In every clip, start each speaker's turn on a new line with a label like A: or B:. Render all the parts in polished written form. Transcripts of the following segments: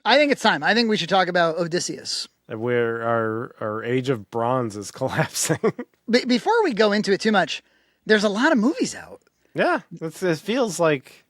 A: I think it's time. I think we should talk about Odysseus.
B: Where our age of bronze is collapsing.
A: Before we go into it too much, there's a lot of movies out.
B: Yeah, it feels like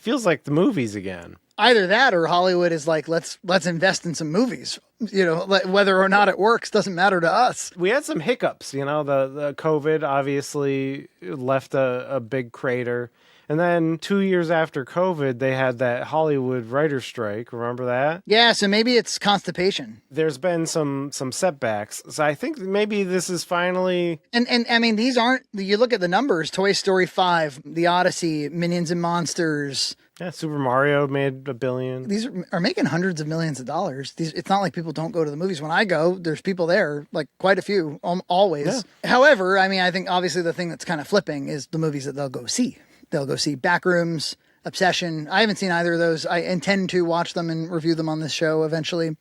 B: the movies again.
A: Either that or Hollywood is like, let's invest in some movies. You know, whether or not it works doesn't matter to us.
B: We had some hiccups, you know, the COVID obviously left a big crater. And then 2 years after COVID, they had that Hollywood writer strike. Remember that?
A: Yeah, so maybe it's constipation.
B: There's been some setbacks. So I think maybe this is finally...
A: And I mean, these aren't... You look at the numbers, Toy Story 5, The Odyssey, Minions and Monsters...
B: Yeah, Super Mario made $1 billion.
A: These are making hundreds of millions of dollars. It's not like people don't go to the movies. When I go, there's people there, like quite a few, always. Yeah. However, I mean, I think obviously the thing that's kind of flipping is the movies that they'll go see. They'll go see Backrooms, Obsession. I haven't seen either of those. I intend to watch them and review them on this show eventually,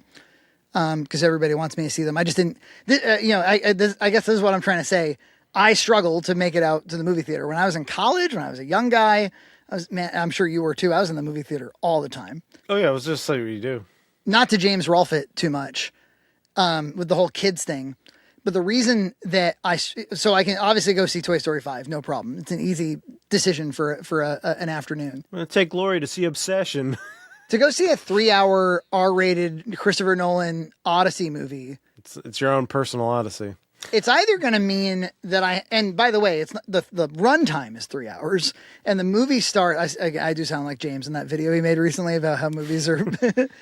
A: because everybody wants me to see them. I just didn't. I guess this is what I'm trying to say. I struggled to make it out to the movie theater when I was in college. When I was a young guy. I'm sure you were too. I was in the movie theater all the time.
B: Oh yeah, it was just like what you do.
A: Not to James Rolfe it too much, with the whole kids thing. But the reason that I can obviously go see Toy Story 5, no problem. It's an easy decision for an afternoon.
B: I'm gonna take Lori to see Obsession.
A: To go see a 3-hour R-rated Christopher Nolan Odyssey movie.
B: It's your own personal Odyssey.
A: It's either going to mean that and by the way, it's not, the runtime is 3 hours and the movie I do sound like James in that video he made recently about how movies are.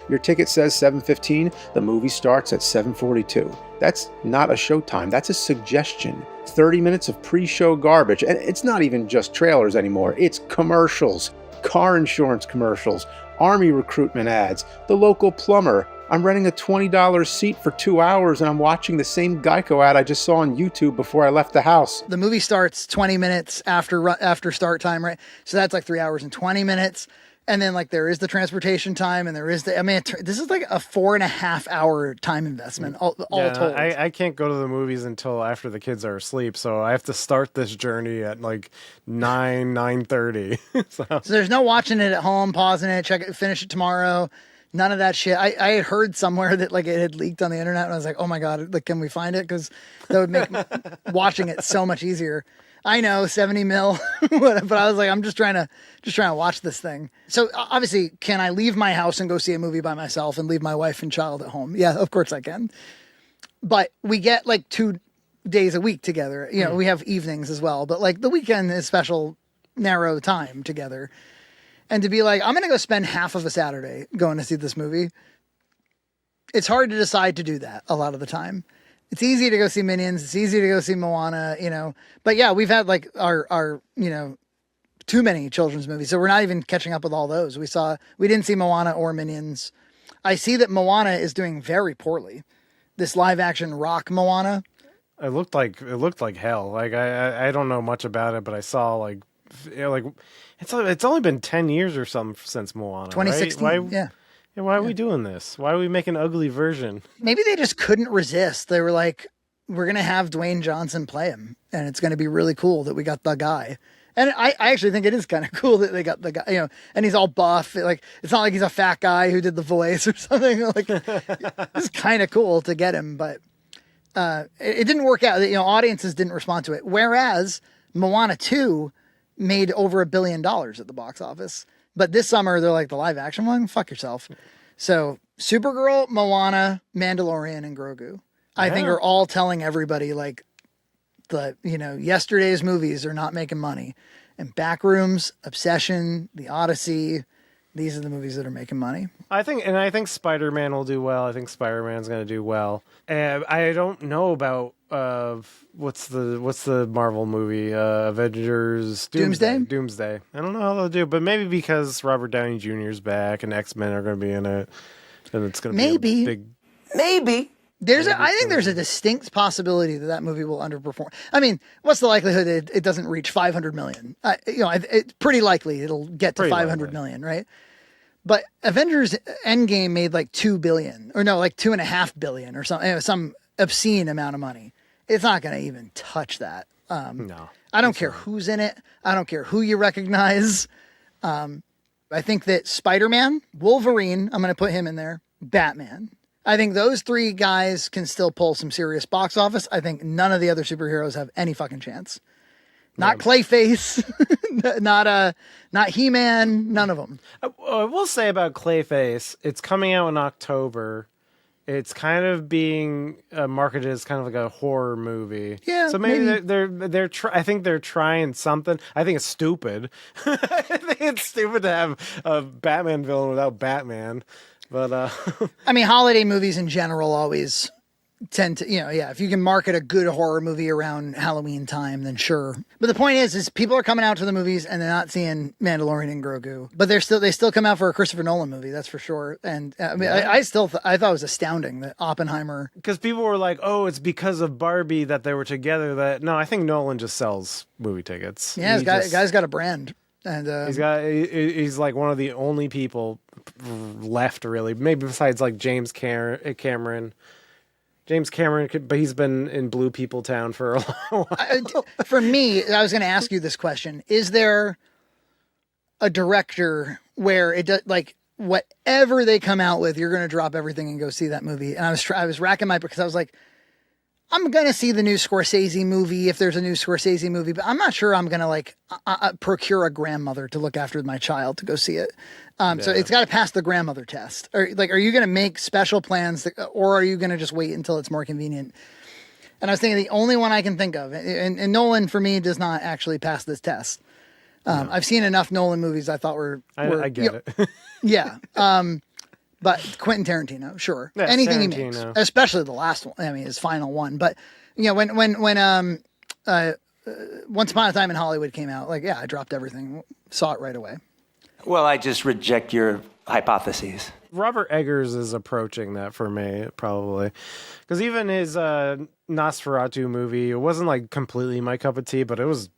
C: Your ticket says 7:15. The movie starts at 7:42. That's not a showtime. That's a suggestion. 30 minutes of pre-show garbage. And it's not even just trailers anymore. It's commercials, car insurance commercials, army recruitment ads, the local plumber. I'm renting a $20 seat for 2 hours and I'm watching the same Geico ad I just saw on YouTube before I left the house.
A: The movie starts 20 minutes after start time, right? So that's like 3 hours and 20 minutes. And then like there is the transportation time and there is this is like a 4.5 hour time investment all told.
B: I can't go to the movies until after the kids are asleep. So I have to start this journey at like 9:30. So
A: there's no watching it at home, pausing it, finish it tomorrow. None of that shit. I had heard somewhere that like it had leaked on the internet and I was like, oh my God, like, can we find it? Because that would make watching it so much easier. I know 70 mil, but I was like, I'm just trying to watch this thing. So obviously, can I leave my house and go see a movie by myself and leave my wife and child at home? Yeah, of course I can. But we get like 2 days a week together. You know, we have evenings as well, but like the weekend is special, narrow time together. And to be like, I'm going to go spend half of a Saturday going to see this movie. It's hard to decide to do that a lot of the time. It's easy to go see Minions. It's easy to go see Moana, you know. But yeah, we've had like our too many children's movies. So we're not even catching up with all those. We didn't see Moana or Minions. I see that Moana is doing very poorly. This live action rock Moana.
B: It looked like hell. Like I don't know much about it, but I saw like it's only been 10 years or something since Moana.
A: 2016.
B: Right? Why are we doing this? Why are we making an ugly version?
A: Maybe they just couldn't resist. They were like, we're going to have Dwayne Johnson play him. And it's going to be really cool that we got the guy. And I actually think it is kind of cool that they got the guy, you know, and he's all buff. Like, it's not like he's a fat guy who did the voice or something. Like, it's kind of cool to get him, but it didn't work out. You know, audiences didn't respond to it. Whereas Moana 2 made over $1 billion at the box office. But this summer, they're like, the live action one? Fuck yourself. So Supergirl, Moana, Mandalorian, and Grogu, I think are all telling everybody like yesterday's movies are not making money. And Backrooms, Obsession, The Odyssey, these are the movies that are making money.
B: I think Spider-Man will do well. I think Spider-Man's going to do well. I don't know about what's the Marvel movie? Avengers Doomsday. I don't know how they'll do, but maybe because Robert Downey Jr. is back and X-Men are going to be in it, and it's going to be a big.
A: Maybe. I think there's a distinct possibility that movie will underperform. I mean, what's the likelihood that it doesn't reach 500 million? It's pretty likely it'll get to 500 million, right? But Avengers Endgame made like 2 billion, or no, like 2.5 billion or something, some obscene amount of money. It's not going to even touch that.
B: No.
A: I don't care who's in it. I don't care who you recognize. I think that Spider-Man, Wolverine, I'm going to put him in there. Batman. I think those three guys can still pull some serious box office. I think none of the other superheroes have any fucking chance. Not Clayface, not He-Man, none of them.
B: I will say about Clayface, it's coming out in October. It's kind of being marketed as kind of like a horror movie.
A: Yeah,
B: so maybe they're I think they're trying something. I think it's stupid. I think it's stupid to have a Batman villain without Batman. But
A: I mean, holiday movies in general always tend to, if you can market a good horror movie around Halloween time, then sure. But the point is people are coming out to the movies and they're not seeing Mandalorian and Grogu, but they still come out for a Christopher Nolan movie, that's for sure. And I mean, I thought it was astounding that Oppenheimer,
B: because people were like, oh, it's because of Barbie that they were together. No, I think Nolan just sells movie tickets.
A: Yeah, guy's got a brand. And
B: he's like one of the only people left, really, maybe besides like James Cameron. But he's been in Blue People Town for a while.
A: For me, I was going to ask you this question. Is there a director where it does, like, whatever they come out with, you're going to drop everything and go see that movie? And I was racking my, because I was like, I'm going to see the new Scorsese movie if there's a new Scorsese movie, but I'm not sure I'm going to procure a grandmother to look after my child to go see it. So it's got to pass the grandmother test. Are you going to make special plans or are you going to just wait until it's more convenient? And I was thinking the only one I can think of, and Nolan for me does not actually pass this test. I've seen enough Nolan movies I thought were
B: I get it.
A: Yeah. But Quentin Tarantino, sure.
B: Yeah,
A: anything
B: Tarantino.
A: he makes, especially the last one. I mean, his final one. But when Once Upon a Time in Hollywood came out, I dropped everything, saw it right away.
D: Well, I just reject your hypotheses.
B: Robert Eggers is approaching that for me, probably, because even his Nosferatu movie, it wasn't like completely my cup of tea, but it's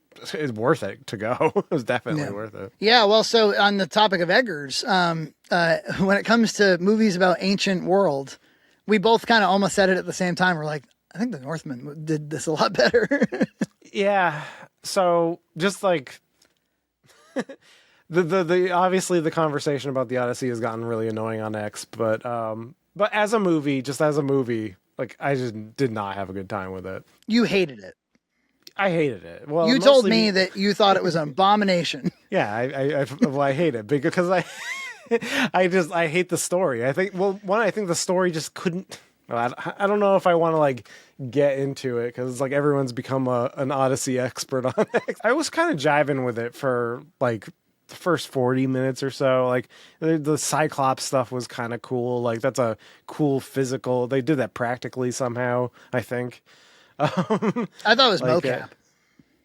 B: worth it to go. It was definitely worth it.
A: Yeah, well, so on the topic of Eggers, when it comes to movies about ancient world, we both kind of almost said it at the same time. We're like, I think The Northman did this a lot better.
B: Yeah. So just like the obviously the conversation about the Odyssey has gotten really annoying on X, but as a movie, like I just did not have a good time with it.
A: You hated it.
B: I hated it. Well,
A: you told me that you thought it was an abomination.
B: Yeah, I hate it because I hate the story. I think the story just couldn't. I don't know if I want to like get into it because it's like everyone's become an Odyssey expert on it. I was kind of jiving with it for like the first 40 minutes or so. Like the Cyclops stuff was kind of cool. Like that's a cool physical. They did that practically somehow, I think.
A: I thought it was mocap.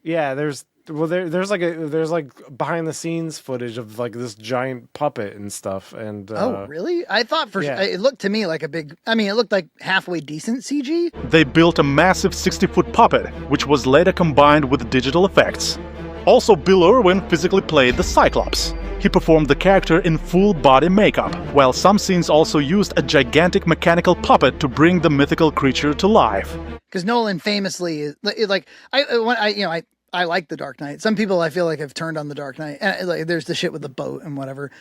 B: Yeah, there's like behind the scenes footage of like this giant puppet and stuff. And
A: oh, really? I thought it looked to me like it looked like halfway decent CG.
E: They built a massive 60-foot puppet, which was later combined with digital effects. Also, Bill Irwin physically played the Cyclops. He performed the character in full body makeup, while some scenes also used a gigantic mechanical puppet to bring the mythical creature to life.
A: Because Nolan famously is like I like The Dark Knight. Some people I feel like have turned on The Dark Knight. And like there's the shit with the boat and whatever.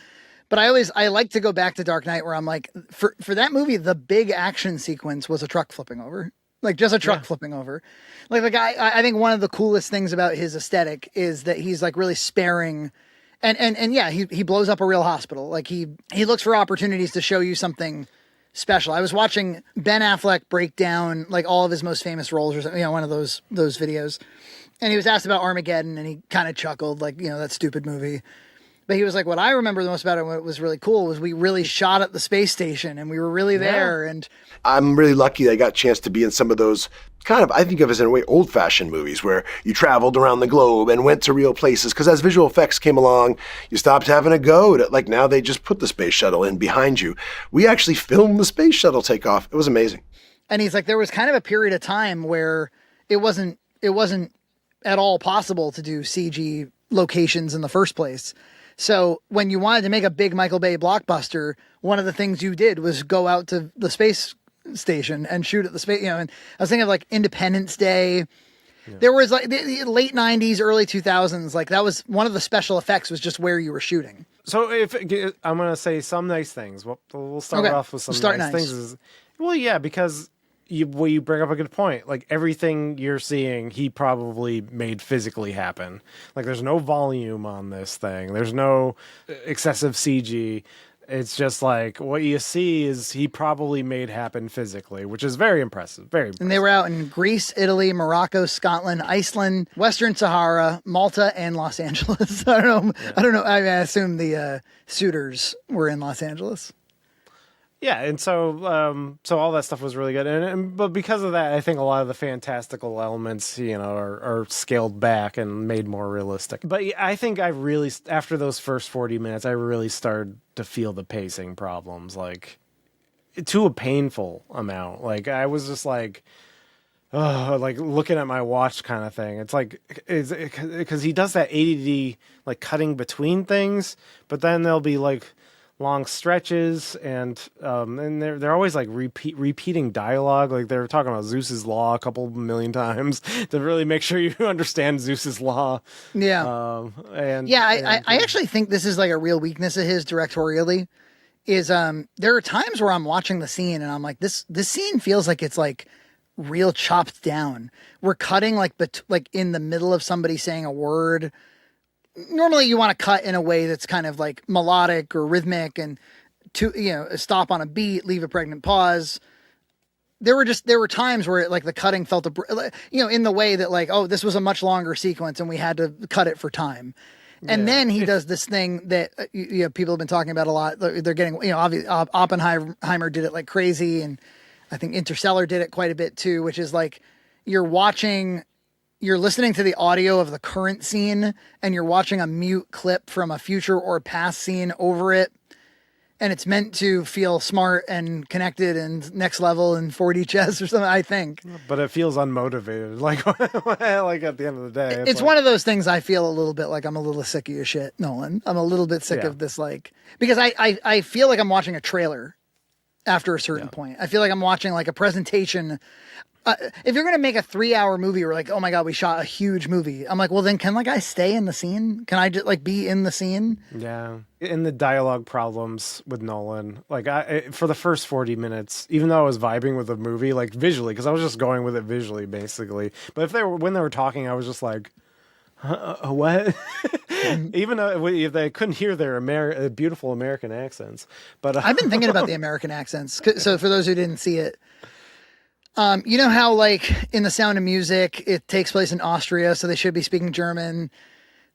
A: But I like to go back to Dark Knight where I'm like, for that movie, the big action sequence was a truck flipping over. Like just a truck flipping over. Like the guy, I think one of the coolest things about his aesthetic is that he's like really sparing. And yeah, he blows up a real hospital. Like he looks for opportunities to show you something special. I was watching Ben Affleck break down like all of his most famous roles or something, one of those videos. And he was asked about Armageddon and he kind of chuckled like, that stupid movie. But he was like, what I remember the most about it, what was really cool was we really shot at the space station and we were really there. And
F: I'm really lucky that I got a chance to be in some of those kind of, I think of as in a way, old-fashioned movies where you traveled around the globe and went to real places. Because as visual effects came along, you stopped having to go to, like now they just put the space shuttle in behind you. We actually filmed the space shuttle takeoff. It was amazing.
A: And he's like, there was kind of a period of time where it wasn't at all possible to do CG locations in the first place. So when you wanted to make a big Michael Bay blockbuster, one of the things you did was go out to the space station and shoot at the space, and I was thinking of like Independence Day. Yeah. There was like the late 90s, early 2000s, like that was one of the special effects was just where you were shooting.
B: So if I'm going to say some nice things, we'll start
A: Okay.
B: off with some
A: Start
B: nice
A: nice.
B: things. Well, yeah, because you bring up a good point. Like everything you're seeing, he probably made physically happen. Like there's no volume on this thing. There's no excessive CG. It's just like what you see is he probably made happen physically, which is very impressive. Very impressive.
A: And they were out in Greece, Italy, Morocco, Scotland, Iceland, Western Sahara, Malta, and Los Angeles. I don't know. I don't know. I assume the suitors were in Los Angeles.
B: Yeah, and so all that stuff was really good, but because of that, I think a lot of the fantastical elements, are scaled back and made more realistic. But I think after those first 40 minutes, I really started to feel the pacing problems, like to a painful amount. Like I was just like, oh, like looking at my watch kind of thing. It's like because he does that ADD like cutting between things, but then there'll be like long stretches and they're always like repeating dialogue. Like they're talking about Zeus's law a couple million times to really make sure you understand Zeus's law.
A: Yeah. I actually think this is like a real weakness of his directorially is there are times where I'm watching the scene and I'm like, this scene feels like it's like real chopped down. We're cutting like in the middle of somebody saying a word. Normally you want to cut in a way that's kind of like melodic or rhythmic and stop on a beat, leave a pregnant pause. There were times where the cutting felt in the way that like, oh, this was a much longer sequence and we had to cut it for time. And then he does this thing that people have been talking about a lot. They're getting, obviously Oppenheimer did it like crazy. And I think Interstellar did it quite a bit too, which is like you're listening to the audio of the current scene and you're watching a mute clip from a future or past scene over it. And it's meant to feel smart and connected and next level and 4D chess or something, I think.
B: But it feels unmotivated. Like at the end of the day.
A: It's one of those things I feel a little bit like I'm a little sick of your shit, Nolan. I'm a little bit sick of this, because I feel like I'm watching a trailer after a certain point. I feel like I'm watching like a presentation. If you're going to make a 3-hour movie, we're like, oh my God, we shot a huge movie. I'm like, well, then can I stay in the scene? Can I just be in the scene?
B: Yeah. In the dialogue problems with Nolan, for the first 40 minutes, even though I was vibing with the movie, like visually, because I was just going with it visually, basically. But when they were talking, I was just like, what? Even though they couldn't hear their beautiful American accents. But
A: I've been thinking about the American accents. So for those who didn't see it, you know how in The Sound of Music, it takes place in Austria, so they should be speaking German,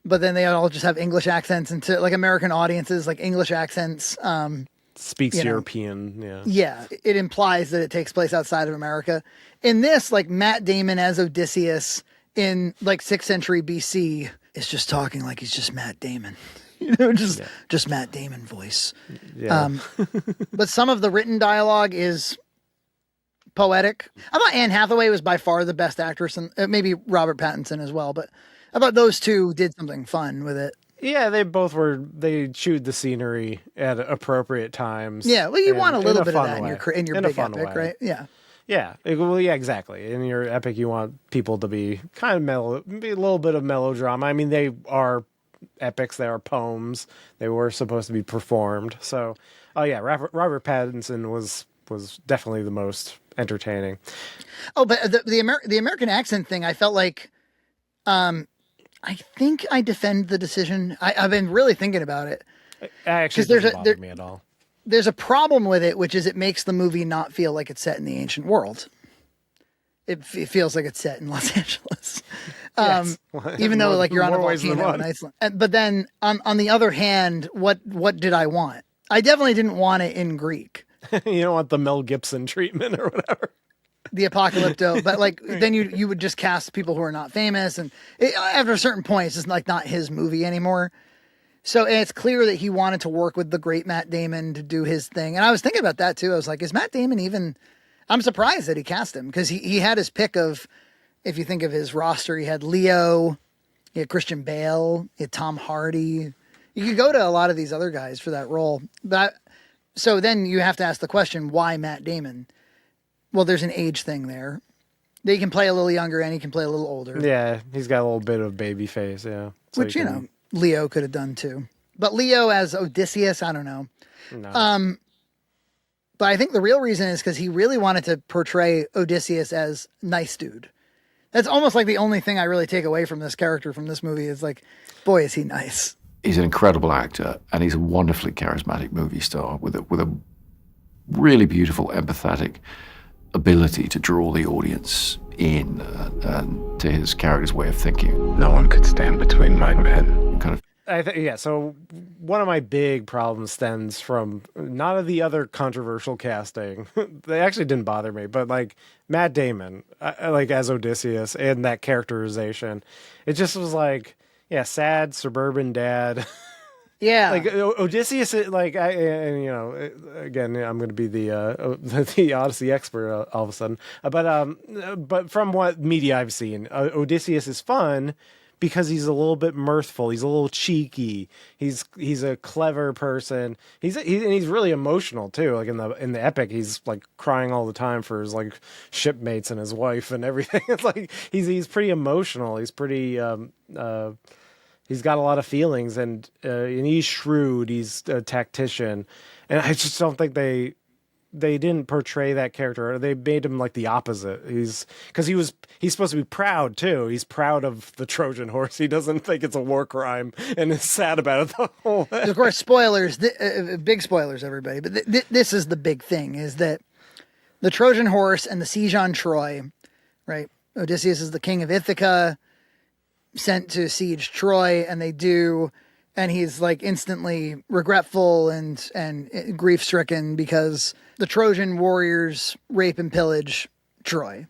A: but then they all just have English accents, and to American audiences, English accents,
B: speaks European. Yeah.
A: Yeah. It implies that it takes place outside of America. In this, Matt Damon as Odysseus in 6th century BC is just talking like he's just Matt Damon, just Matt Damon voice.
B: Yeah.
A: But some of the written dialogue is poetic. I thought Anne Hathaway was by far the best actress, and maybe Robert Pattinson as well, but I thought those two did something fun with it.
B: Yeah, they chewed the scenery at appropriate times.
A: Yeah, well, you want a little bit of that in your big
B: fun
A: epic,
B: way.
A: right? Yeah.
B: Yeah, well, yeah, exactly. In your epic, you want people to be kind of mellow, be a little bit of melodrama. I mean, they are epics, they are poems. They were supposed to be performed. So, yeah, Robert Pattinson was definitely the most entertaining.
A: Oh, but the American accent thing, I felt like, I think I defend the decision. I've been really thinking about it.
B: It actually doesn't bother me at all.
A: There's a problem with it, which is it makes the movie not feel like it's set in the ancient world. It feels like it's set in Los Angeles.
B: Yes.
A: Even though you're on a
B: More ways than
A: volcano in
B: one.
A: Iceland. But then on the other hand, what did I want? I definitely didn't want it in Greek.
B: You don't want the Mel Gibson treatment or whatever.
A: The Apocalypto, but then you would just cast people who are not famous, and after a certain point, it's just not his movie anymore. So it's clear that he wanted to work with the great Matt Damon to do his thing, and I was thinking about that too. I was like, is Matt Damon even? I'm surprised that he cast him because he had his pick of, if you think of his roster, he had Leo, he had Christian Bale, he had Tom Hardy. You could go to a lot of these other guys for that role, so then you have to ask the question, why Matt Damon? Well, there's an age thing there. He can play a little younger and he can play a little older.
B: Yeah, he's got a little bit of baby face, yeah. So
A: Which, Leo could have done too. But Leo as Odysseus, I don't know.
B: No.
A: But I think the real reason is because he really wanted to portray Odysseus as nice dude. That's almost like the only thing I really take away from this character from this movie is like, boy, is he nice.
G: He's an incredible actor, and he's a wonderfully charismatic movie star with a really beautiful, empathetic ability to draw the audience in and to his character's way of thinking.
H: No one could stand between my men.
G: Kind of.
B: So one of my big problems stems from not of the other controversial casting. They actually didn't bother me, but like Matt Damon, like as Odysseus and that characterization, it just was like, yeah, sad suburban dad.
A: Yeah,
B: like Odysseus, like again, I'm going to be the Odyssey expert all of a sudden. But from what media I've seen, Odysseus is fun because he's a little bit mirthful. He's a little cheeky. He's a clever person. He's really emotional too. Like in the epic, he's like crying all the time for his like shipmates and his wife and everything. It's like he's pretty emotional. He's pretty he's got a lot of feelings and he's shrewd. He's a tactician, and I just don't think they didn't portray that character. Or they made him like the opposite. He's supposed to be proud too. He's proud of the Trojan horse. He doesn't think it's a war crime and is sad about it the whole way.
A: Of course, spoilers, big spoilers, everybody. But this is the big thing: is that the Trojan horse and the siege on Troy, right? Odysseus is the king of Ithaca, sent to siege Troy, and they do. And he's like instantly regretful and grief stricken because the Trojan warriors rape and pillage Troy.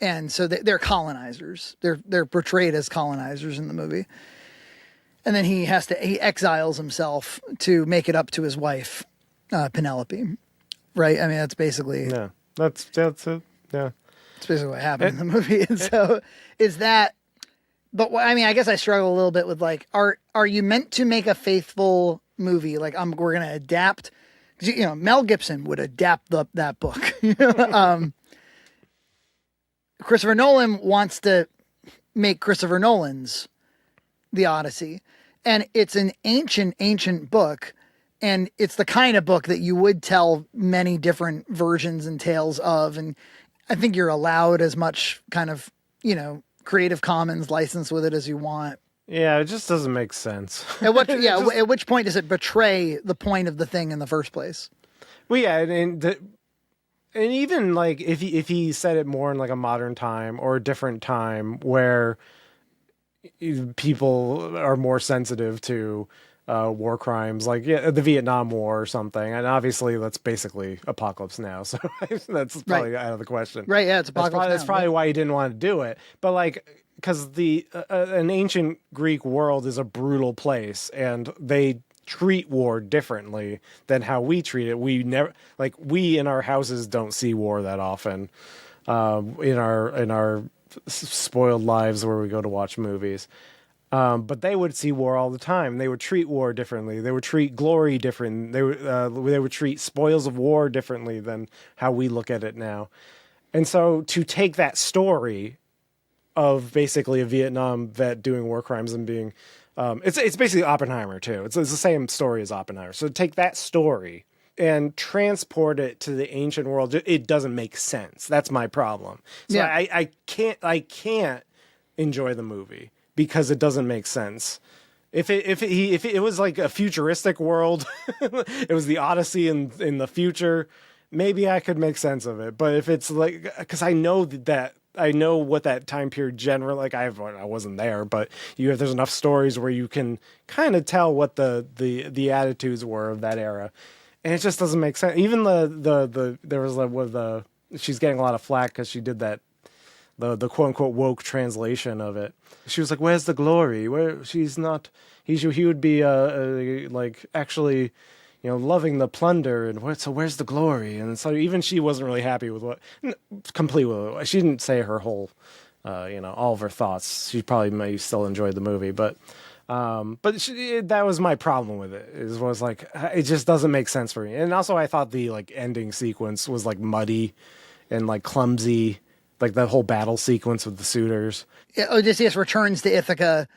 A: And so they're colonizers. They're portrayed as colonizers in the movie. And then he exiles himself to make it up to his wife, Penelope. Right? I mean, that's basically.
B: Yeah. That's it. Yeah.
A: That's basically what happened in the movie. And so is that. But I mean, I guess I struggle a little bit with like, are you meant to make a faithful movie? Like, we're going to adapt. Mel Gibson would adapt that book. Christopher Nolan wants to make Christopher Nolan's The Odyssey, and it's an ancient book, and it's the kind of book that you would tell many different versions and tales of, and I think you're allowed as much kind of Creative Commons license with it as you want.
B: Yeah, it just doesn't make sense.
A: At which point does it betray the point of the thing in the first place?
B: Well, yeah, and even like if he said it more in like a modern time or a different time where people are more sensitive to war crimes, like the Vietnam War or something, and obviously that's basically apocalypse now, so that's probably out of the question.
A: Right? Yeah, it's apocalypse.
B: That's probably why he didn't want to do it. But like, because an ancient Greek world is a brutal place, and they treat war differently than how we treat it. We in our houses don't see war that often. In our spoiled lives where we go to watch movies. But they would see war all the time. They would treat war differently. They would treat glory different. They would treat spoils of war differently than how we look at it now. And so to take that story of basically a Vietnam vet doing war crimes and being, it's basically Oppenheimer too. It's the same story as Oppenheimer. So take that story and transport it to the ancient world. It doesn't make sense. That's my problem. So yeah. I can't enjoy the movie because it doesn't make sense. If it was like a futuristic world, it was the Odyssey in the future, maybe I could make sense of it. But if it's like, because I know what that time period generally, like I wasn't there, but there's enough stories where you can kind of tell what the attitudes were of that era, and it just doesn't make sense. Even she's getting a lot of flack because she did that. The quote unquote woke translation of it. She was like, "Where's the glory? Where she's not? He would be like actually, loving the plunder. And where's the glory?" And so even she wasn't really happy with completely. She didn't say her whole, all of her thoughts. She probably may still enjoy the movie, but that was my problem with it. Was like it just doesn't make sense for me. And also, I thought the like ending sequence was like muddy and like clumsy. Like the whole battle sequence with the suitors.
A: Odysseus returns to Ithaca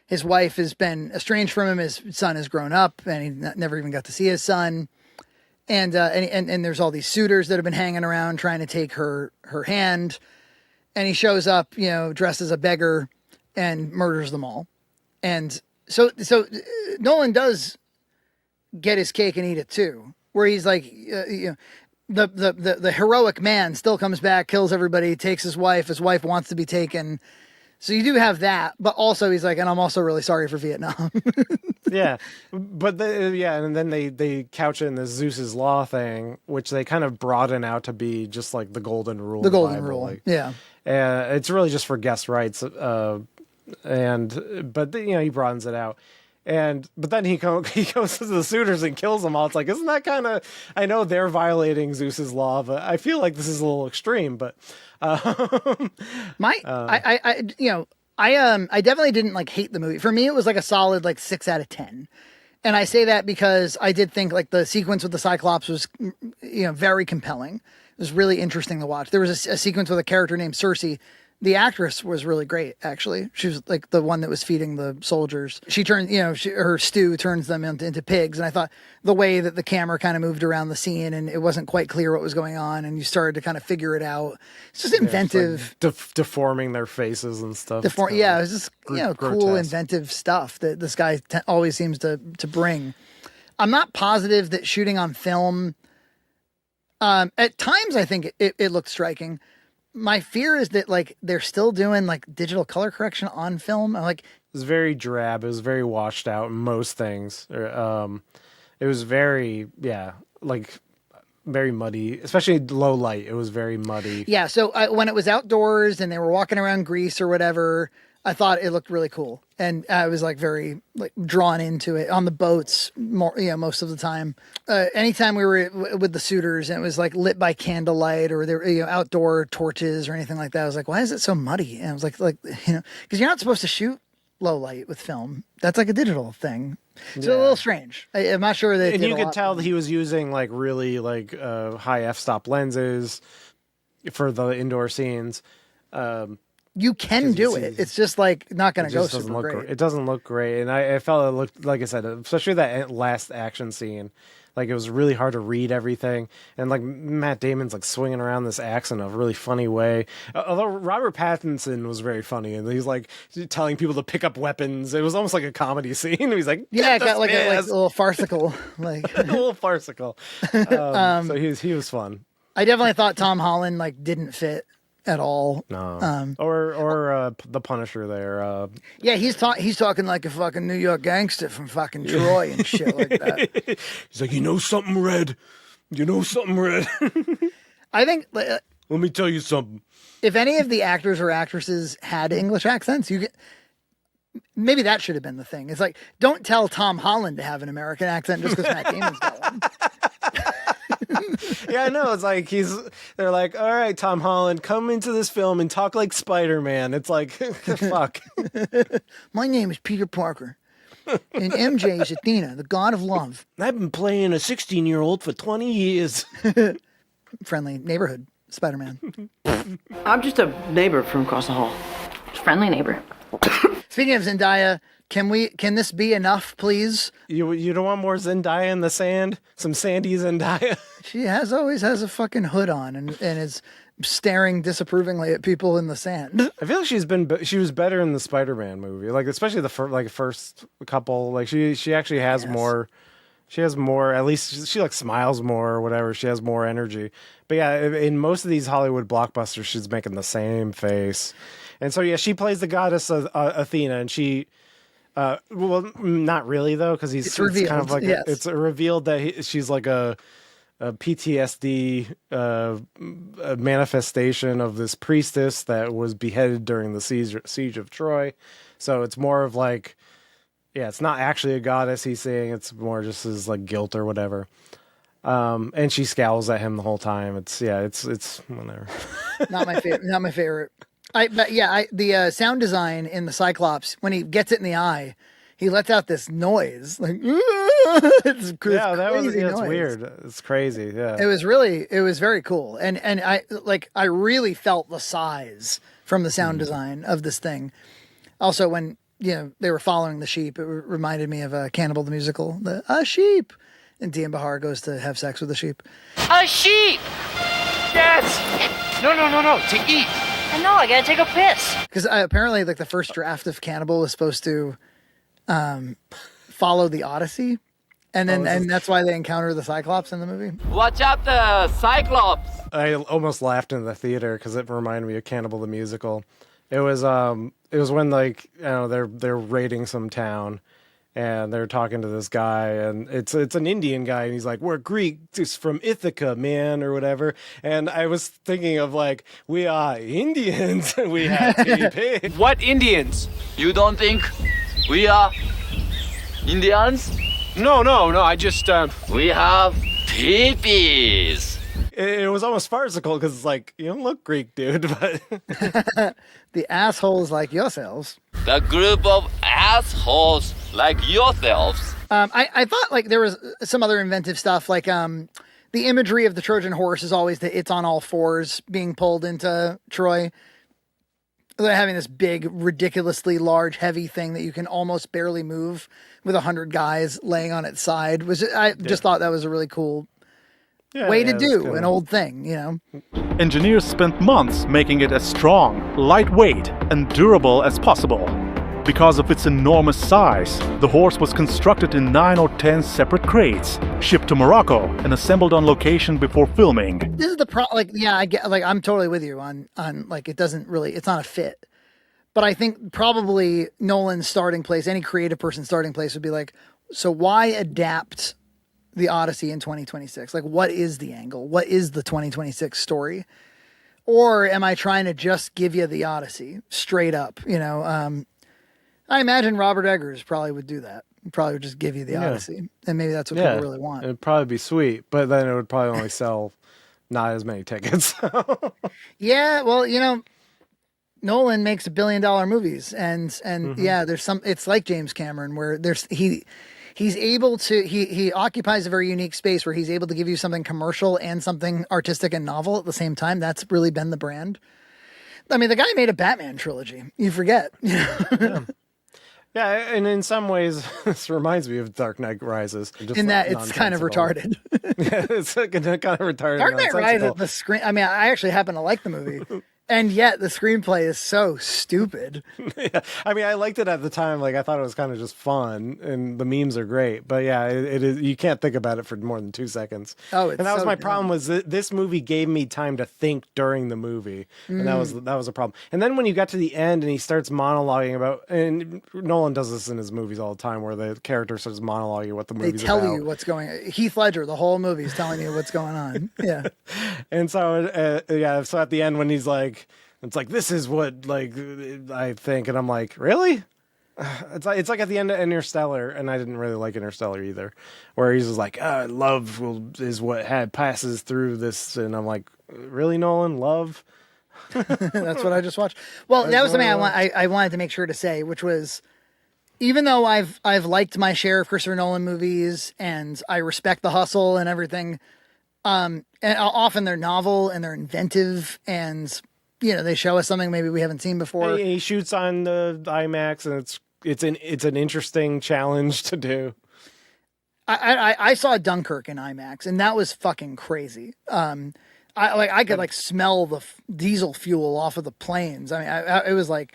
A: his wife has been estranged from him. His son has grown up, and he never even got to see his son. And there's all these suitors that have been hanging around trying to take her hand. And he shows up, dressed as a beggar and murders them all. And so Nolan does get his cake and eat it too, where he's like, the heroic man still comes back, kills everybody, takes his wife. His wife wants to be taken. So you do have that, but also he's like, and I'm also really sorry for Vietnam.
B: Yeah, but and then they couch it in this Zeus's Law thing, which they kind of broaden out to be just like the Golden Rule.
A: The Golden
B: Bible.
A: Rule,
B: like,
A: yeah.
B: It's really just for guest rights, but he broadens it out. But then he goes to the suitors and kills them all. It's like, isn't that kind of? I know they're violating Zeus's law, but I feel like this is a little extreme. But
A: I definitely didn't like hate the movie. For me, it was like a solid like 6 out of 10. And I say that because I did think like the sequence with the Cyclops was, very compelling. It was really interesting to watch. There was a sequence with a character named Cersei. The actress was really great, actually. She was like the one that was feeding the soldiers. She turned, her stew turns them into pigs. And I thought the way that the camera kind of moved around the scene and it wasn't quite clear what was going on, and you started to kind of figure it out. It's just inventive.
B: Like deforming their faces and stuff.
A: It was just, cool, inventive stuff that this guy always seems to bring. I'm not positive that shooting on film, at times I think it looked striking. My fear is that like they're still doing like digital color correction on film. It
B: was very drab. It was very washed out in most things. It was very very muddy, especially low light. It was very muddy.
A: Yeah. So when it was outdoors and they were walking around Greece or whatever, I thought it looked really cool, and I was like very like drawn into it on the boats more, most of the time. Anytime we were with the suitors and it was like lit by candlelight or there were, outdoor torches or anything like that, I was like, why is it so muddy? And I was like, because you're not supposed to shoot low light with film. That's like a digital thing. It's a little strange. I'm not sure that.
B: And you could tell that he was using like really like high f-stop lenses for the indoor scenes.
A: You can do it. It's just like not going to go super great.
B: It doesn't look great, and I felt it looked, like I said, especially that last action scene. Like it was really hard to read everything, and like Matt Damon's like swinging around this axe in a really funny way. Although Robert Pattinson was very funny, and he's like telling people to pick up weapons. It was almost like a comedy scene. He's like,
A: it got like a little farcical, like
B: a little farcical. So he was fun.
A: I definitely thought Tom Holland like didn't fit at all.
B: No. Or the Punisher there.
A: Yeah, he's talking like a fucking New York gangster from fucking Troy and shit like that.
B: He's like, you know something, Red?
A: I think.
B: Let me tell you something.
A: If any of the actors or actresses had English accents, maybe that should have been the thing. It's like, don't tell Tom Holland to have an American accent just because Matt Damon's got one.
B: Yeah, I know. It's like they're like, all right, Tom Holland, come into this film and talk like Spider-Man. It's like, fuck.
A: My name is Peter Parker, and MJ is Athena, the god of love.
B: I've been playing a 16-year-old for 20 years.
A: Friendly neighborhood Spider-Man.
I: I'm just a neighbor from across the hall.
J: Friendly neighbor.
A: Speaking of Zendaya, can this be enough, please?
B: You don't want more Zendaya in the sand? Some sandy Zendaya?
A: She always has a fucking hood on and is staring disapprovingly at people in the sand.
B: I feel like she was better in the Spider-Man movie, like especially the first couple. Like she actually has more. She has more. At least she like smiles more or whatever. She has more energy. But yeah, in most of these Hollywood blockbusters, she's making the same face. And so yeah, she plays the goddess Athena, and she. Well, not really though, because it's kind of like it's revealed that she's like a PTSD a manifestation of this priestess that was beheaded during the siege of Troy. So it's more of like, it's not actually a goddess he's saying. It's more just his like guilt or whatever. And she scowls at him the whole time. It's whatever.
A: Not my favorite. The sound design in the Cyclops, when he gets it in the eye, he lets out this noise like it's
B: weird. It's crazy. Yeah,
A: it was very cool, and I really felt the size from the sound design of this thing. Also, when they were following the sheep. It reminded me of Cannibal the Musical. A sheep. And Dien Bahar goes to have sex with a sheep.
J: A sheep! Yes! No, to eat. I know, I gotta take a piss.
A: Because apparently, like, the first draft of Cannibal was supposed to follow the Odyssey. And then and that's why they encounter the Cyclops in the movie.
J: Watch out, the Cyclops!
B: I almost laughed in the theater because it reminded me of Cannibal the Musical. It was when, like, they're raiding some town, and they're talking to this guy, and it's an Indian guy, and he's like, "We're Greeks from Ithaca, man," or whatever. And I was thinking of, like, we are Indians. We have TP.
J: What Indians? You don't think we are Indians? No, I just, we have teepees.
B: It was almost farcical because it's like, you don't look Greek, dude. But
A: the assholes like yourselves.
J: The group of assholes like yourselves.
A: I thought, like, there was some other inventive stuff, like the imagery of the Trojan horse is always that it's on all fours being pulled into Troy. They're having this big, ridiculously large, heavy thing that you can almost barely move with 100 guys laying on its side. I just thought that was a really cool way to do an old thing,
E: Engineers spent months making it as strong, lightweight, and durable as possible. Because of its enormous size, the horse was constructed in 9 or 10 separate crates, shipped to Morocco, and assembled on location before filming.
A: This is the I get, like, I'm totally with you on like, it's not a fit. But I think probably Nolan's starting place, any creative person's starting place would be like, so why adapt the Odyssey in 2026? Like, what is the angle? What is the 2026 story? Or am I trying to just give you the Odyssey straight up? I imagine Robert Eggers probably would do that. He probably would just give you the Odyssey. And maybe that's what people really want.
B: It'd probably be sweet, but then it would probably only sell not as many tickets.
A: Yeah, well, Nolan makes $1 billion movies, and there's it's like James Cameron, where he's able to, he occupies a very unique space where he's able to give you something commercial and something artistic and novel at the same time. That's really been the brand. I mean, the guy made a Batman trilogy. You forget.
B: Yeah, and in some ways, this reminds me of Dark Knight Rises.
A: In that it's kind of retarded.
B: Yeah, it's kind of retarded.
A: Dark Knight Rises, the screen. I mean, I actually happen to like the movie. And yet the screenplay is so stupid.
B: Yeah. I mean, I liked it at the time. Like, I thought it was kind of just fun, and the memes are great. But yeah, it is. You can't think about it for more than 2 seconds.
A: Oh,
B: and that was my problem. Was this movie gave me time to think during the movie, and that was a problem. And then when you got to the end, and he starts monologuing about, and Nolan does this in his movies all the time, where the character starts monologuing what the movie's about.
A: They tell you what's going on. Heath Ledger, the whole movie is telling you what's going on. Yeah.
B: And so so at the end when he's like, it's like, this is what, like, I think, and I'm like, really? It's like at the end of Interstellar, and I didn't really like Interstellar either, where he's just like, love is what passes through this, and I'm like, really, Nolan, love?
A: That's what I just watched. Well, that was something I wanted to make sure to say, which was, even though I've liked my share of Christopher Nolan movies, and I respect the hustle and everything, and often they're novel and they're inventive, and they show us something maybe we haven't seen before.
B: He shoots on the IMAX, and it's an interesting challenge to do.
A: I saw Dunkirk in IMAX, and that was fucking crazy. I could smell the diesel fuel off of the planes. I mean, it was like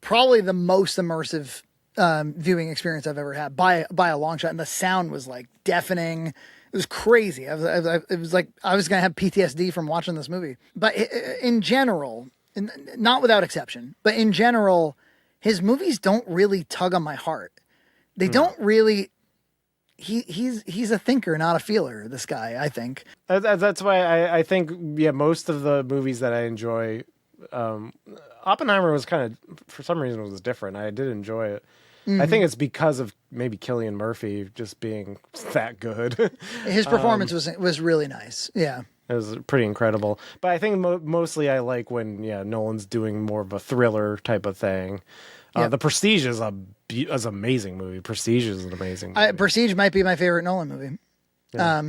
A: probably the most immersive viewing experience I've ever had by a long shot, and the sound was like deafening. It was crazy. It was like I was going to have PTSD from watching this movie. But in general, not without exception, but in general, his movies don't really tug on my heart. They don't really. He's a thinker, not a feeler. This guy, I think.
B: That's why I think most of the movies that I enjoy, Oppenheimer was kind of, for some reason, was different. I did enjoy it. Mm-hmm. I think it's because of maybe Cillian Murphy just being that good.
A: His performance was really nice. Yeah.
B: It was pretty incredible. But I think mostly I like when Nolan's doing more of a thriller type of thing. The Prestige is an amazing movie. Prestige is an amazing movie.
A: Prestige might be my favorite Nolan movie.
B: Yeah.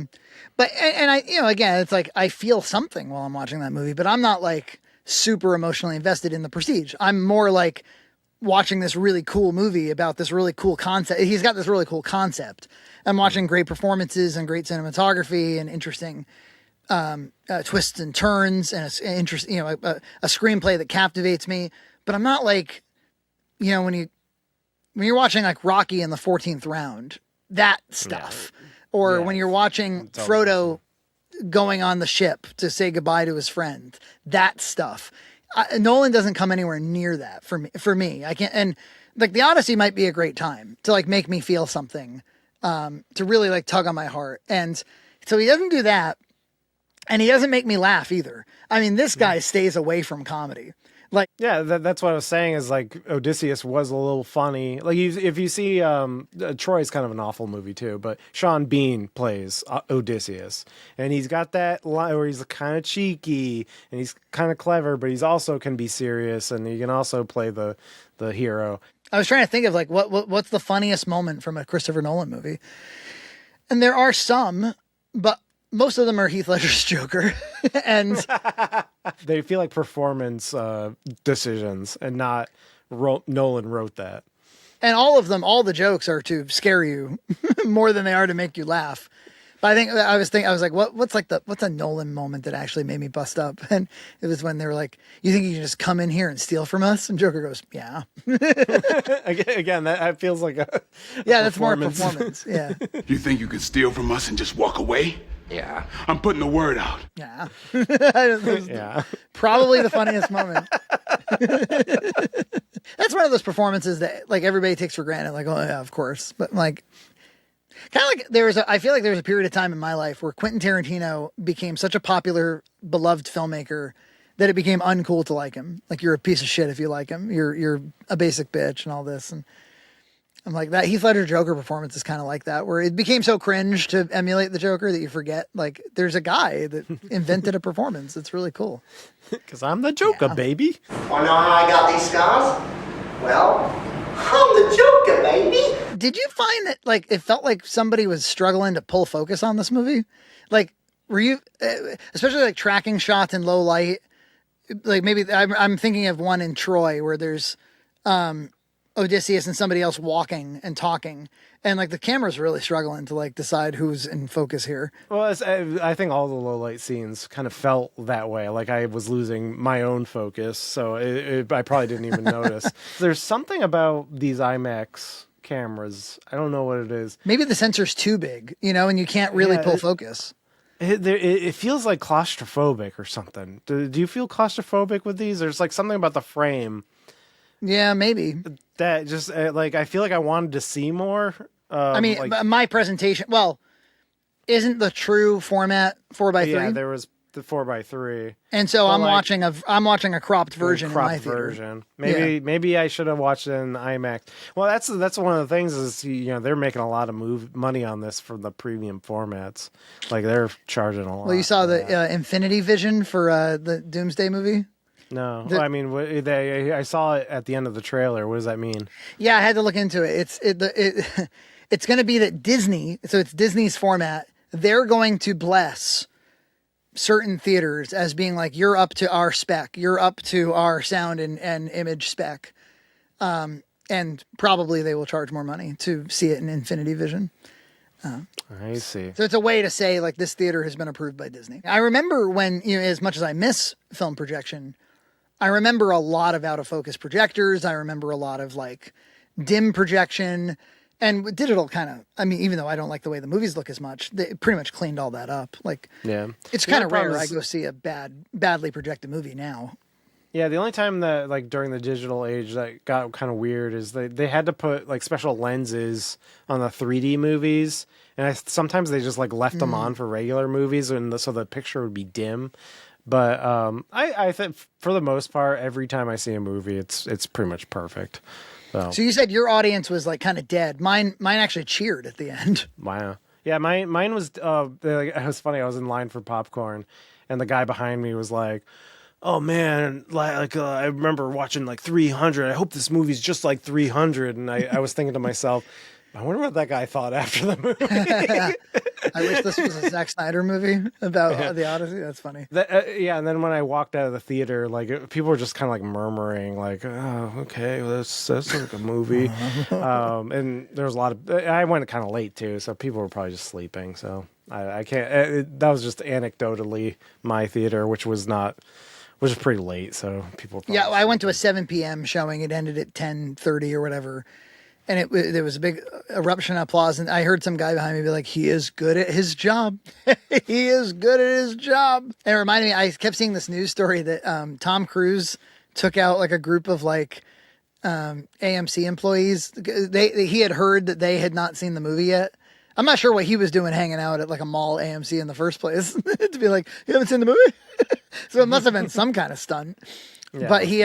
A: But I again, it's like I feel something while I'm watching that movie, but I'm not like super emotionally invested in The Prestige. I'm more like watching this really cool movie about this really cool concept. He's got this really cool concept. I'm watching great performances and great cinematography and interesting twists and turns and a screenplay that captivates me. But I'm not like, when you're watching like Rocky in the 14th round, that stuff, or when you're watching Frodo going on the ship to say goodbye to his friend, that stuff. Nolan doesn't come anywhere near that for me. I can't, and like the Odyssey might be a great time to like make me feel something, to really like tug on my heart. And so he doesn't do that. And he doesn't make me laugh either. I mean, this guy stays away from comedy. Like, yeah,
B: that's what I was saying is like Odysseus was a little funny. Like if you see Troy's kind of an awful movie too, but Sean Bean plays Odysseus, and he's got that line where he's kind of cheeky and he's kind of clever, but he's also can be serious, and he can also play the hero.
A: I was trying to think of like what's the funniest moment from a Christopher Nolan movie, and there are some, but most of them are Heath Ledger's Joker, and
B: they feel like performance decisions, and not Nolan wrote that.
A: And all of them, all the jokes are to scare you more than they are to make you laugh. But I was like, what's a Nolan moment that actually made me bust up? And it was when they were like, "You think you can just come in here and steal from us?" And Joker goes, "Yeah."
B: Again, that feels like
A: that's more performance. Yeah.
K: You think you can steal from us and just walk away?
J: Yeah.
K: I'm putting the word out.
A: Yeah.
B: Yeah.
A: Probably the funniest moment. That's one of those performances that like everybody takes for granted. Like, oh yeah, of course. But like, kind of like I feel like there was a period of time in my life where Quentin Tarantino became such a popular, beloved filmmaker that it became uncool to like him. Like, you're a piece of shit if you like him. You're a basic bitch and all this. And I'm like, that Heath Ledger Joker performance is kind of like that, where it became so cringe to emulate the Joker that you forget, like, there's a guy that invented a performance. It's really cool.
B: Because I'm the Joker, baby.
L: Wanna know how I got these scars? Well, I'm the Joker, baby.
A: Did you find that, like, it felt like somebody was struggling to pull focus on this movie? Like, were you, especially like tracking shots in low light, like maybe I'm thinking of one in Troy where there's, Odysseus and somebody else walking and talking, and like the camera's really struggling to like decide who's in focus here.
B: Well, I think all the low light scenes kind of felt that way. Like I was losing my own focus, so I probably didn't even notice. There's something about these IMAX cameras. I don't know what it is.
A: Maybe the sensor's too big, and you can't really pull focus.
B: It feels like claustrophobic or something. Do you feel claustrophobic with these? There's like something about the frame.
A: Yeah, maybe.
B: That just like I feel like I wanted to see more.
A: I mean, like, my presentation. Well, isn't the true format 4:3?
B: Yeah, there was the 4:3,
A: and so I'm watching a cropped version.
B: Cropped version. Maybe I should have watched it in IMAX. Well, that's one of the things is they're making a lot of money on this for the premium formats. Like they're charging a lot.
A: Well, you saw the Infinity Vision for the Doomsday movie.
B: No, I mean, I saw it at the end of the trailer. What does that mean?
A: Yeah, I had to look into it. It's going to be that Disney, so it's Disney's format. They're going to bless certain theaters as being like, you're up to our spec, you're up to our sound and image spec, and probably they will charge more money to see it in Infinity Vision.
B: I see.
A: So it's a way to say like this theater has been approved by Disney. I remember when as much as I miss film projection, I remember a lot of out of focus projectors. I remember a lot of like dim projection, and digital kind of, I mean, even though I don't like the way the movies look as much, they pretty much cleaned all that up. Like, yeah, it's kind of rare I go see a badly projected movie now.
B: Yeah, the only time that like during the digital age that got kind of weird is they had to put like special lenses on the 3D movies, and sometimes they just like left them on for regular movies, and so the picture would be dim. But I think for the most part, every time I see a movie, it's pretty much perfect.
A: So you said your audience was like kind of dead. Mine actually cheered at the end.
B: Wow. Yeah, mine was. It was funny. I was in line for popcorn, and the guy behind me was like, "Oh man, I remember watching like 300. I hope this movie's just like 300." And I was thinking to myself, I wonder what that guy thought after the movie.
A: I wish this was a Zack Snyder movie about the Odyssey. That's funny.
B: Yeah, and then when I walked out of the theater, like people were just kind of like murmuring, like, "Oh, okay, well, that's like a movie." And there was a lot of. I went kind of late too, so people were probably just sleeping. So I can't. That was just anecdotally my theater, which was pretty late. So people.
A: Yeah, I went to a 7 p.m. showing. It ended at 10:30 or whatever. And there was a big eruption of applause. And I heard some guy behind me be like, he is good at his job. He is good at his job. And it reminded me, I kept seeing this news story that Tom Cruise took out like a group of like AMC employees. He had heard that they had not seen the movie yet. I'm not sure what he was doing hanging out at like a mall AMC in the first place to be like, you haven't seen the movie? So it must have been some kind of stunt. Yeah, but he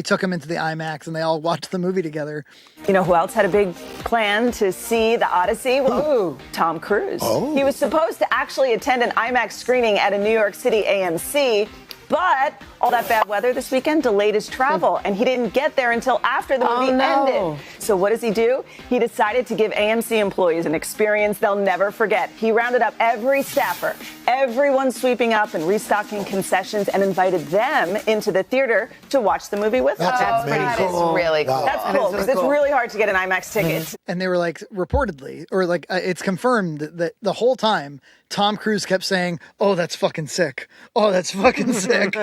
A: took him into the IMAX and they all watched the movie together.
M: You know who else had a big plan to see the Odyssey? Well, Tom Cruise. Oh. He was supposed to actually attend an IMAX screening at a New York City AMC, but all that bad weather this weekend delayed his travel, and he didn't get there until after the movie ended. So what does he do? He decided to give AMC employees an experience they'll never forget. He rounded up every staffer, everyone sweeping up and restocking concessions, and invited them into the theater to watch the movie with us.
N: That's pretty cool. Is really cool.
M: That's cool, because it's really hard to get an IMAX ticket.
A: And they were like, reportedly, or like it's confirmed that the whole time, Tom Cruise kept saying, "Oh, that's fucking sick. Oh, that's fucking sick."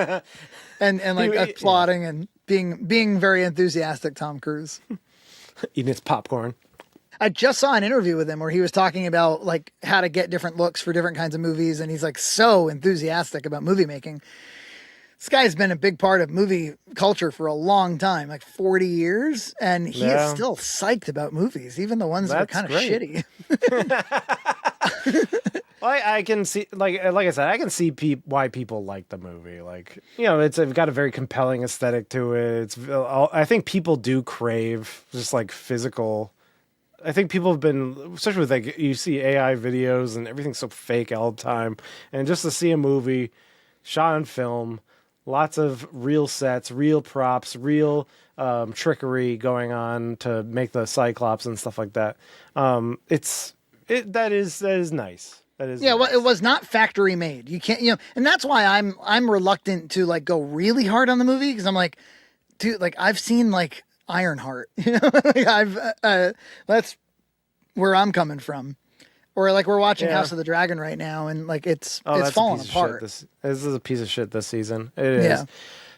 A: And like applauding and being very enthusiastic, Tom Cruise.
B: Eating his popcorn.
A: I just saw an interview with him where he was talking about like how to get different looks for different kinds of movies, and he's like so enthusiastic about movie making. This guy's been a big part of movie culture for a long time, like 40 years, and he is still psyched about movies, even the ones that are kind of shitty.
B: Well, I can see, like I said, I can see why people like the movie. Like, you know, it's got a very compelling aesthetic to it. I think people do crave just like physical. I think people have been, especially with like you see AI videos and everything's so fake all the time, and just to see a movie shot on film, lots of real sets, real props, real trickery going on to make the Cyclops and stuff like that. That is nice.
A: Yeah, well, it was not factory made. You can't, and that's why I'm reluctant to like go really hard on the movie, because I'm like, dude, like I've seen like Ironheart, like that's where I'm coming from, or like we're watching House of the Dragon right now, and like it's falling apart.
B: This is a piece of shit this season. It is.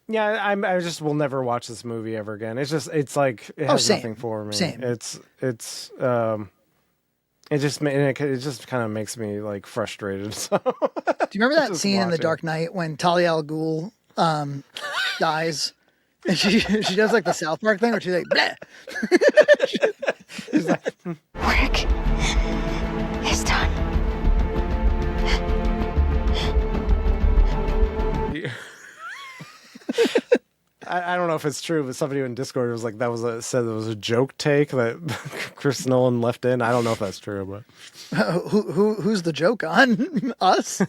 B: Yeah, I just will never watch this movie ever again. It's like it has nothing for me.
A: Same.
B: It just kind of makes me like frustrated. So.
A: Do you remember that scene in The Dark Knight when Talia al Ghul dies? And she does like the South Park thing where she's like, bleh. She's like,
O: work is done.
B: I don't know if it's true, but somebody in Discord was like said it was a joke take that Chris Nolan left in. I don't know if that's true, but
A: who's the joke on? Us?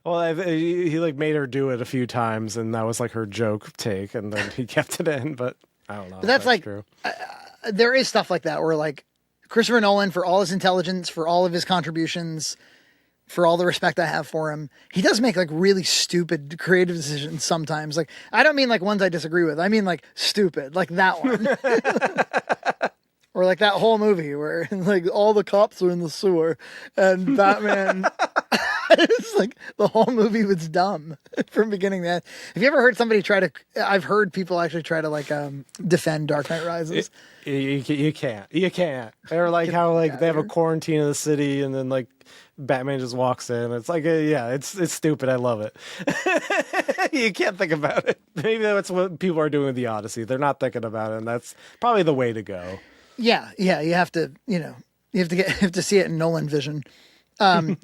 B: Well, he like made her do it a few times, and that was like her joke take, and then he kept it in. But I don't know.
A: But that's like
B: true.
A: There is stuff like that where like Christopher Nolan, for all his intelligence, for all of his contributions, for all the respect I have for him, he does make like really stupid creative decisions sometimes. Like, I don't mean like ones I disagree with. I mean like stupid, like that one. Or like that whole movie where like all the cops are in the sewer and Batman. It's like the whole movie was dumb from beginning to end. Have you ever heard somebody I've heard people actually try to like defend Dark Knight Rises.
B: You can't. Or like how like they have a quarantine in the city and then like Batman just walks in. It's like, it's stupid. I love it. You can't think about it. Maybe that's what people are doing with the Odyssey. They're not thinking about it, and that's probably the way to go.
A: Yeah. You have to, you have to see it in Nolan vision. But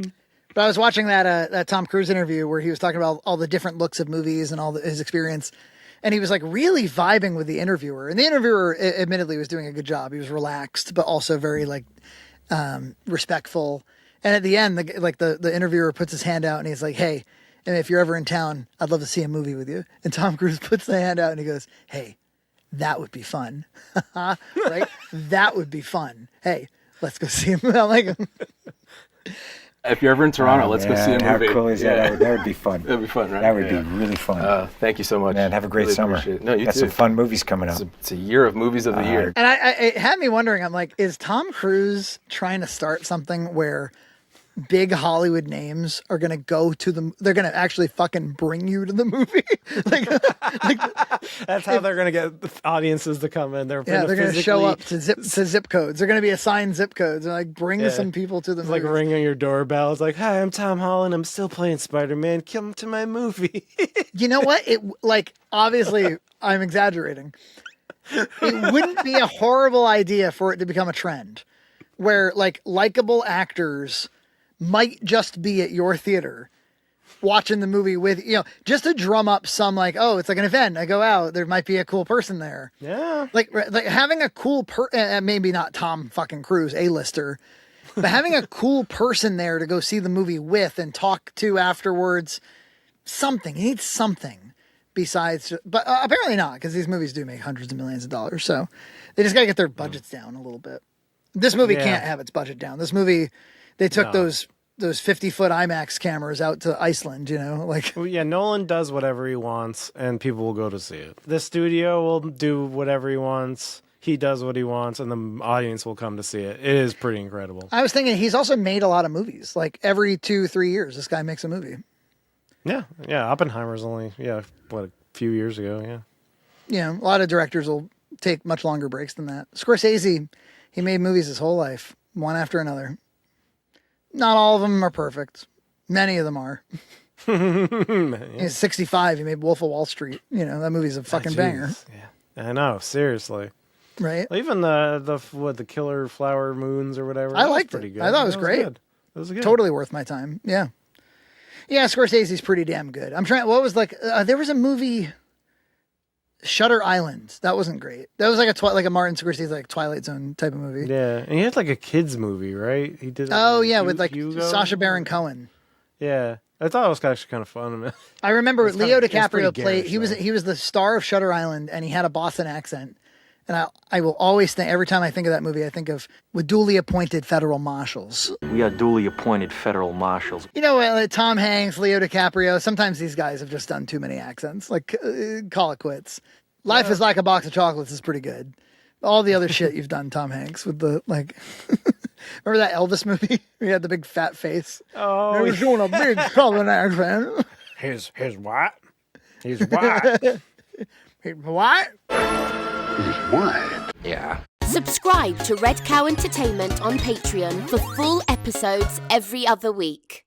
A: I was watching that Tom Cruise interview where he was talking about all the different looks of movies and all his experience. And he was like really vibing with the interviewer. And the interviewer admittedly was doing a good job. He was relaxed, but also very like respectful. And at the end, the interviewer puts his hand out and he's like, "Hey, and if you're ever in town, I'd love to see a movie with you." And Tom Cruise puts the hand out and he goes, "Hey, That would be fun. Right? That would be fun. Hey, let's go see him. I'm like,
N: if you're ever in Toronto, let's go see a movie.
P: How cool is that? That would be fun.
N: That'd be fun, right?
P: That would be really fun.
N: Thank you so much.
P: Man, have a great summer.
N: No, you
P: got
N: too.
P: some fun movies coming up.
N: It's a year of movies of the year.
A: and it had me wondering, I'm like, is Tom Cruise trying to start something where big Hollywood names are going to go to they're going to actually fucking bring you to the movie?
B: That's how they're going to get audiences to come in. They're
A: going to show up to zip codes. They're going to be assigned zip codes and like bring some people to the movie.
B: Like ringing your doorbell. It's like, hi, I'm Tom Holland. I'm still playing Spider-Man. Come to my movie.
A: You know what? Obviously I'm exaggerating. It wouldn't be a horrible idea for it to become a trend where like likable actors might just be at your theater watching the movie with, just to drum up some like, oh, it's like an event. I go out, there might be a cool person there.
B: Yeah.
A: Like having a cool maybe not Tom fucking Cruise, A-lister, but having a cool person there to go see the movie with and talk to afterwards, something. You need something besides, but apparently not, because these movies do make hundreds of millions of dollars. So they just got to get their budgets down a little bit. This movie can't have its budget down. This movie, they took those 50-foot IMAX cameras out to Iceland,
B: Well, yeah, Nolan does whatever he wants, and people will go to see it. The studio will do whatever he wants. He does what he wants, and the audience will come to see it. It is pretty incredible.
A: I was thinking he's also made a lot of movies. Like every 2-3 years, this guy makes a movie.
B: Yeah. Oppenheimer's only, a few years ago,
A: A lot of directors will take much longer breaks than that. Scorsese, he made movies his whole life, one after another. Not all of them are perfect. Many of them are. He's 65. He made Wolf of Wall Street. That movie's a fucking banger.
B: Yeah, I know. Seriously.
A: Right.
B: Even the Killer Flower Moons or whatever.
A: I liked
B: pretty
A: it.
B: good.
A: I thought it was great.
B: Good. It was good.
A: Totally worth my time. Yeah. Yeah, Scorsese's pretty damn good. I'm trying. What was there was a movie, Shutter Island. That wasn't great. That was like a Martin Scorsese Twilight Zone type of movie.
B: Yeah, and he had like a kids movie, right? He did.
A: With
B: Hugo?
A: Sacha Baron Cohen.
B: Yeah, I thought it was actually kind of fun.
A: I remember Leo DiCaprio played.
B: Garish,
A: he was the star of Shutter Island, and he had a Boston accent. And I will always think, every time I think of that movie, I think of with duly appointed federal marshals.
Q: We are duly appointed federal marshals.
A: Tom Hanks, Leo DiCaprio. Sometimes these guys have just done too many accents. Call it quits. Life is like a box of chocolates is pretty good. All the other shit you've done, Tom Hanks, with the remember that Elvis movie? He had the big fat face.
B: Oh,
A: he was doing a big southern accent.
B: He's what? He's what?
A: What?
K: What?
Q: Yeah.
O: Subscribe to Red Cow Entertainment on Patreon for full episodes every other week.